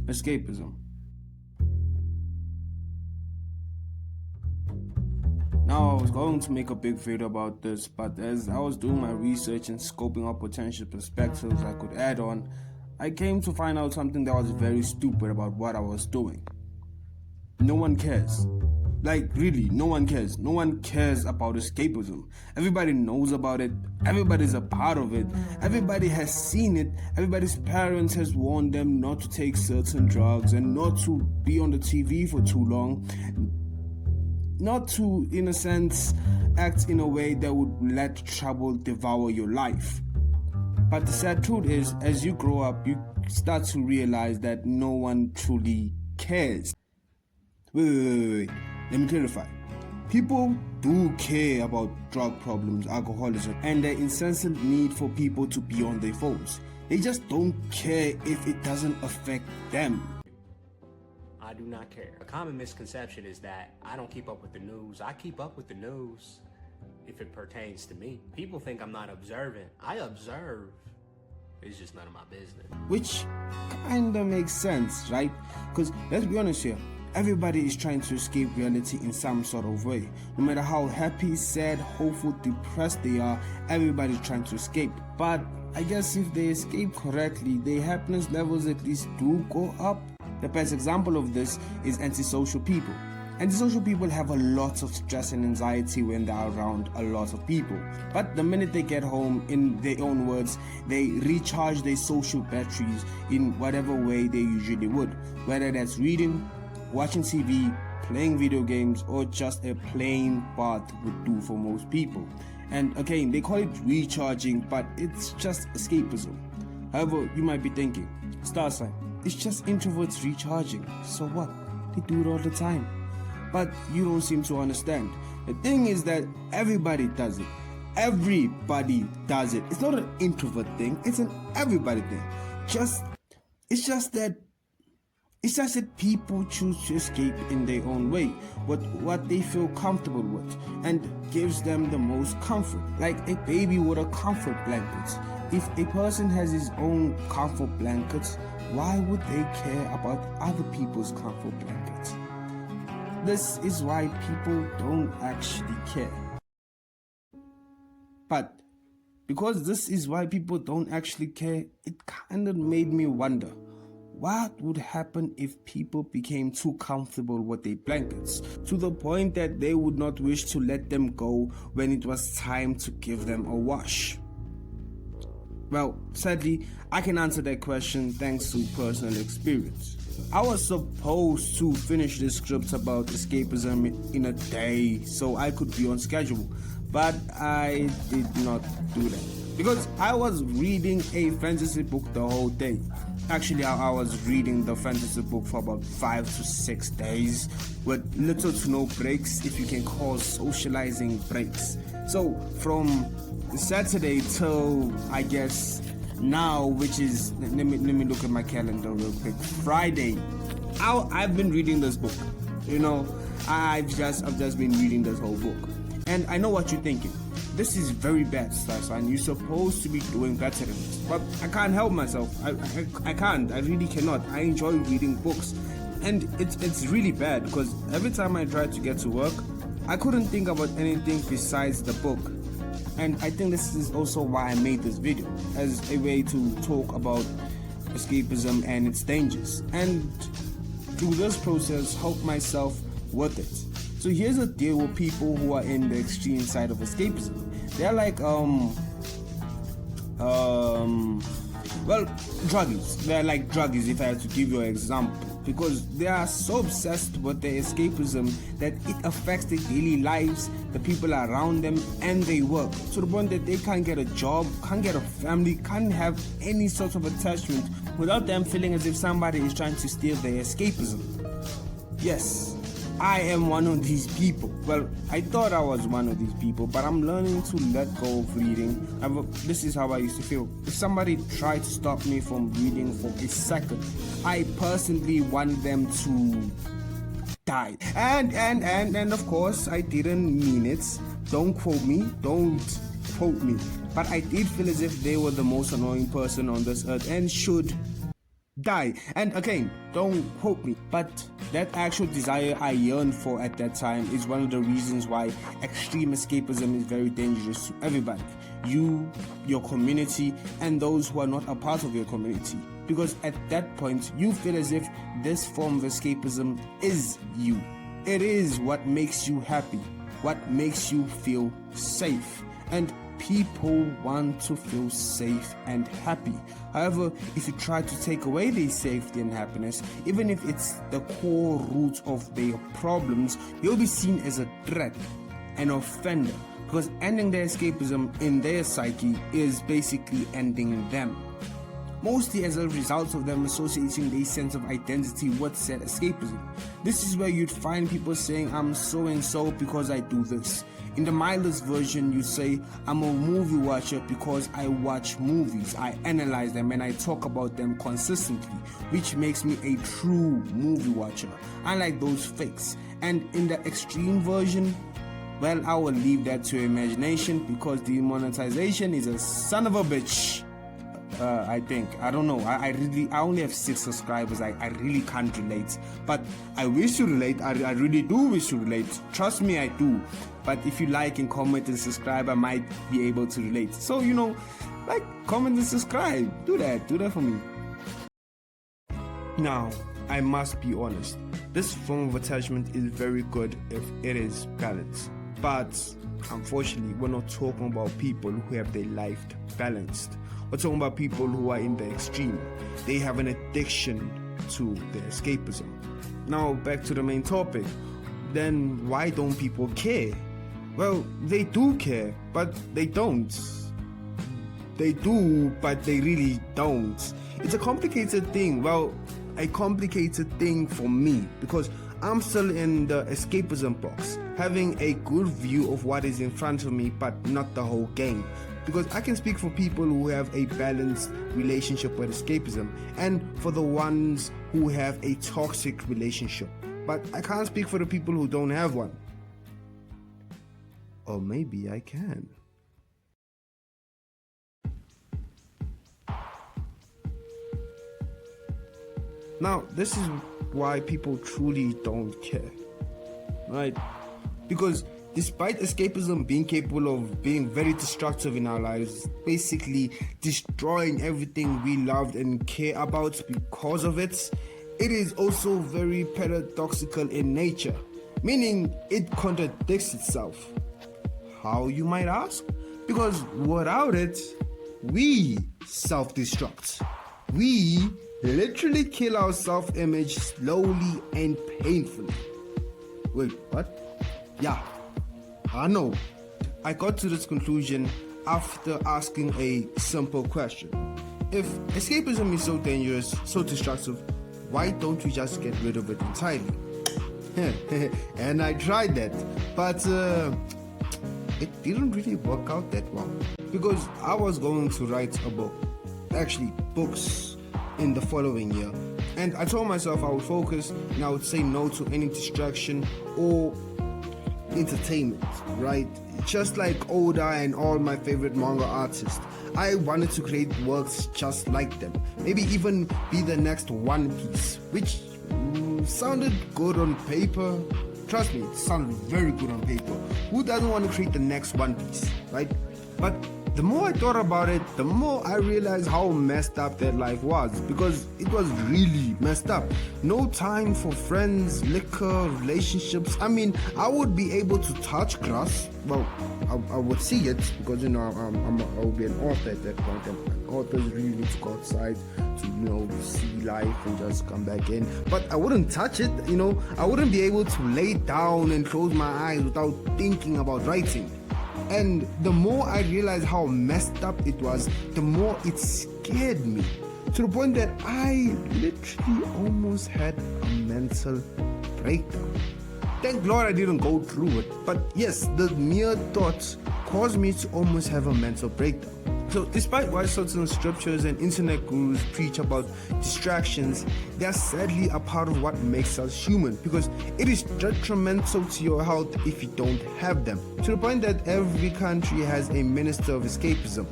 Escapism. Now, I was going to make a big video about this, but as I was doing my research and scoping out potential perspectives I could add on, I came to find out something that was very stupid about what I was doing. No one cares. Like, really, no one cares. No one cares about escapism. Everybody knows about it. Everybody's a part of it. Everybody has seen it. Everybody's parents has warned them not to take certain drugs and not to be on the TV for too long. Not to, in a sense, act in a way that would let trouble devour your life. But the sad truth is, as you grow up, you start to realize that no one truly cares. Wait. Let me clarify. People do care about drug problems, alcoholism, and the incessant need for people to be on their phones. They just don't care if it doesn't affect them. I do not care. A common misconception is that I don't keep up with the news. I keep up with the news if it pertains to me. People think I'm not observant. I observe. It's just none of my business. Which kinda makes sense, right? Because let's be honest here. Everybody is trying to escape reality in some sort of way. No matter how happy, sad, hopeful, depressed they are, everybody's trying to escape. But I guess if they escape correctly, their happiness levels at least do go up. The best example of this is antisocial people. Antisocial people have a lot of stress and anxiety when they're around a lot of people. But the minute they get home, in their own words, they recharge their social batteries in whatever way they usually would. Whether that's reading, watching TV, playing video games, or just a plain bath would do for most people. And again, they call it recharging, but it's just escapism. However, you might be thinking, star sign, it's just introverts recharging. So what? They do it all the time. But you don't seem to understand. The thing is that everybody does it. Everybody does it. It's not an introvert thing, it's an everybody thing. It's just that people choose to escape in their own way, what they feel comfortable with, and gives them the most comfort. Like a baby with a comfort blanket. If a person has his own comfort blankets, why would they care about other people's comfort blankets? This is why people don't actually care. But because this is why people don't actually care, it kind of made me wonder, what would happen if people became too comfortable with their blankets, to the point that they would not wish to let them go when it was time to give them a wash? Well, sadly, I can answer that question thanks to personal experience. I was supposed to finish this script about escapism in a day so I could be on schedule, but I did not do that because I was reading a fantasy book the whole day. Actually, I was reading the fantasy book for about 5 to 6 days with little to no breaks, if you can call socializing breaks. So from Saturday till, I guess, now, which is, let me look at my calendar real quick, Friday, I've been reading this book. You know, I've just been reading this whole book. And I know what you're thinking. This is very bad, Starsign. You're supposed to be doing better than this. But I can't help myself. I can't. I really cannot. I enjoy reading books. And it's really bad because every time I try to get to work, I couldn't think about anything besides the book. And I think this is also why I made this video, as a way to talk about escapism and its dangers. And through this process, help myself with it. So here's a deal with people who are in the extreme side of escapism. They're like, druggies. They're like druggies, if I had to give you an example. Because they are so obsessed with their escapism that it affects their daily lives, the people around them, and their work. To the point that they can't get a job, can't get a family, can't have any sort of attachment without them feeling as if somebody is trying to steal their escapism. Yes, I am one of these people. Well, I thought I was one of these people, but I'm learning to let go of reading. This is how I used to feel. If somebody tried to stop me from reading for a second, I personally want them to die. And of course, I didn't mean it. Don't quote me. But I did feel as if they were the most annoying person on this earth and should die. And again, don't quote me, but that actual desire I yearned for at that time is one of the reasons why extreme escapism is very dangerous to everybody. You, your community, and those who are not a part of your community. Because at that point, you feel as if this form of escapism is you. It is what makes you happy, what makes you feel safe. And people want to feel safe and happy. However, if you try to take away their safety and happiness, even if it's the core root of their problems, you'll be seen as a threat, an offender, because ending their escapism in their psyche is basically ending them. Mostly as a result of them associating their sense of identity with said escapism. This is where you'd find people saying, I'm so and so because I do this. In the mildest version, you say, I'm a movie watcher because I watch movies, I analyze them and I talk about them consistently, which makes me a true movie watcher, unlike those fakes. And in the extreme version, well, I will leave that to your imagination because demonetization is a son of a bitch. I think. I don't know. I only have 6 subscribers. I really can't relate. But I wish to relate. I really do wish to relate. Trust me, I do. But if you like and comment and subscribe, I might be able to relate. So, like, comment and subscribe. Do that. Do that for me. Now, I must be honest. This form of attachment is very good if it is balanced. But, unfortunately, we're not talking about people who have their life balanced. We're talking about people who are in the extreme. They have an addiction to their escapism. Now, back to the main topic. Then why don't people care? Well, they do care, but they don't. They do, but they really don't. It's a complicated thing. Well, a complicated thing for me because I'm still in the escapism box, having a good view of what is in front of me, but not the whole game. Because I can speak for people who have a balanced relationship with escapism and for the ones who have a toxic relationship. But I can't speak for the people who don't have one. Or maybe I can. Now, this is why people truly don't care, right? Because despite escapism being capable of being very destructive in our lives, basically destroying everything we loved and care about because of it, it is also very paradoxical in nature, meaning it contradicts itself. How, you might ask? Because without it, we self-destruct. We literally kill our self-image slowly and painfully. Wait, what? Yeah, I know. I got to this conclusion after asking a simple question. If escapism is so dangerous, so destructive, why don't we just get rid of it entirely? And I tried that, but it didn't really work out that well. Because I was going to write a book, actually books, in the following year. And I told myself I would focus and I would say no to any distraction or entertainment, right? Just like Oda and all my favorite manga artists, I wanted to create works just like them. Maybe even be the next One Piece, which sounded good on paper. Trust me, it sounded very good on paper. Who doesn't want to create the next One Piece, right? But the more I thought about it, the more I realized how messed up that life was, because it was really messed up. No time for friends, liquor, relationships. I mean, I would be able to touch grass. Well, I would see it because, I would be an author at that point. And authors really need to go outside to, see life and just come back in. But I wouldn't touch it, I wouldn't be able to lay down and close my eyes without thinking about writing. And the more I realized how messed up it was, the more it scared me. To the point that I literally almost had a mental breakdown. Thank Lord I didn't go through it. But yes, the mere thought caused me to almost have a mental breakdown. So despite what certain scriptures and internet gurus preach about distractions, they are sadly a part of what makes us human, because it is detrimental to your health if you don't have them. To the point that every country has a minister of escapism.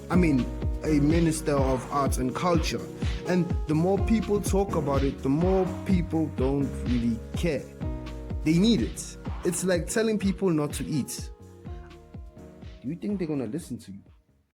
I mean, a minister of arts and culture. And the more people talk about it, the more people don't really care. They need it. It's like telling people not to eat. Do you think they're gonna listen to you?